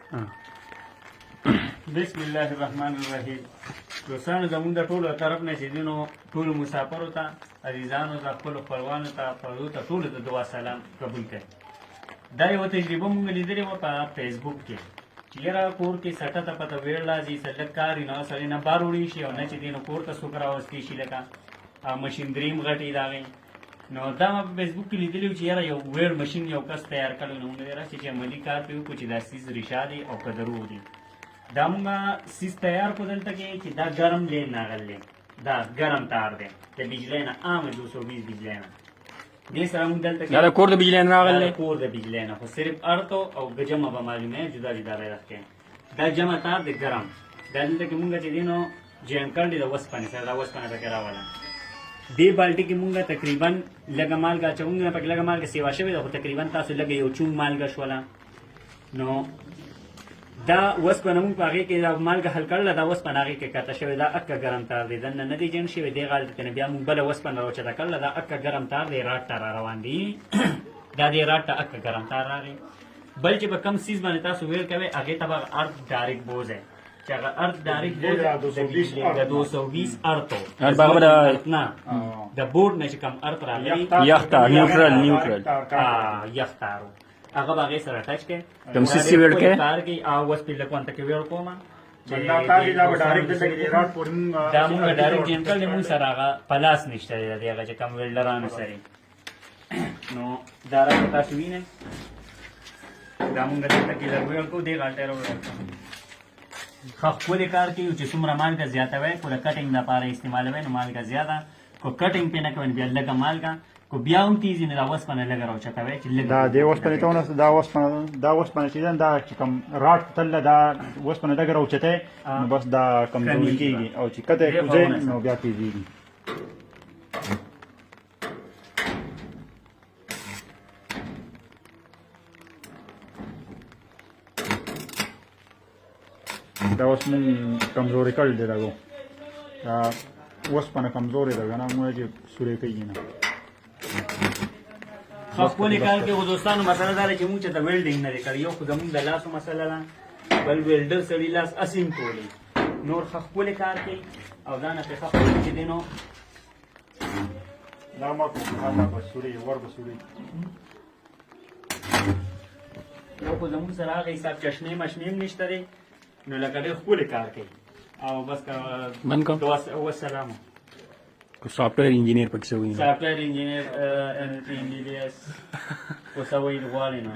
بسم الله الرحمن الرحیم. دوستانو زمونږ د ټولو طرف نه چې دینو ټولو مسافرو ته عزیزانو ته خپلو خپلوانو ته پردو ته ټولو ته دعا سلام قبول کړئ. دا یوه تجربه مونږ لیدلې وه په فیسبوک کې چې یاره کور کې سټه ته پته ویړ راځي څه لږ کار وي نو سړی نه بار وړي شي او نه چې دی نو کور ته څوک راوستی شي لکه مشیندري هم غټې د هغې نو دا ما په فیسبوک کې لیدلي وو چې یاره یو ویړ مشین یو کس تیار کړی نو مونږ راسي چې عملي کار پرې وکړو چې دا سیز ریشا دی او که درو دی دا مونږ سیز تیار کړو دلته کې چې دا ګرم لین راغلی دا ګرم تار دی د بجلی نه عام 220 بجلی نه دې سره مونږ دلته کې دا د کور د بجلی نه راغلی کور د بجلی نه خو صرف ارتو او جمع به معلومه جدا جدا راځي دا جمع تار د ګرم دا دلته کې مونږ چې دی نو جین کړل د وسپنې سره دا وسپنه پکې راوله دې بالټي کې مونږ تقریبا لږه مالګه اچوو نه پکې لږه مالګه سیوا شوې ده خو تقریبا تاسو لږه یو چون مالګه شوله نو دا وسپنه مونږ په هغې کې دا مالګه حل کړله دا وسپنه هغې کې کته شوې دا اکه ګرم تار دی دننه نه دی جین شوی دې غالټې نه بیا مونږ بله وسپنه راوچته کړله دا اکه ګرم تار دی راټ ته را روان دی دا دې راټ ته اکه ګرم تار راغی بل چې به کم سیز باندې تاسو ویل کوئ هغې ته به ارت ډایرکټ بوز دی چې هغه ارت ډایرکټ بوز د 220 ارتو نه د بورډ نه چې کم ارت راغلی یخته نیوټرل یختارو هغه به هغې سره ټچ کړئ کوم سیسي ویړ کړئ کار کوي او اوس پې لږ ونته کې ویړ کومه دا مونږ ډایرکټ جین کړل مونږ سره هغه پلاس نشته دی د هغه چې کم ویلډرانو سره نو دا راته تاسو وینئ دا مونږ دلته کې لږ ویړ کوو دې غالټۍ راوړل ښه ښکلې کار کوي چې څومره مالګه زیاتوئ خو د کټینګ دپاره استعمالوئ نو مالګه زیاته خو کټینګ پې نه کوئ نو بیا لږه مالګه خو بیا هم تیز نه دا وسپنه لږه راوچتوئ چې لږ دا دې وسپنې ته ونه دا وسپنه چې دا چې کوم راټ تله دا وسپنه لږه راوچتئ نو بس دا کمزوري کېږي او چې کته یې کوزئ نو بیا تیزېږي دا اوس مونږ کمزوري کړل دی دغو دا وسپنه کمزورې ده که نه موږ چې سورې کېږي نه ښه ښکلې کار کې خو دوستانو مسله دا ده چې مونږ چې ته ویلډینګ نه دی کړی یو خو زمونږ د لاسو مسله ده بل ویلډر سړي لاس اسیم کولی نور ښه ښکلې کار کوي او دا نه پرې ښه ښکلې چې دی نو دا ما کو دا به سورې ور به سورې یو خو زمونږ سره هغه حساب چشمې مشمې هم نشته دی نو لکه ډېر ښکلې کار کوي او بس وسلام سافټویر انجینیر پکې شوی سافټویر انجینیر NT NDDS اوس ویل غواړي نو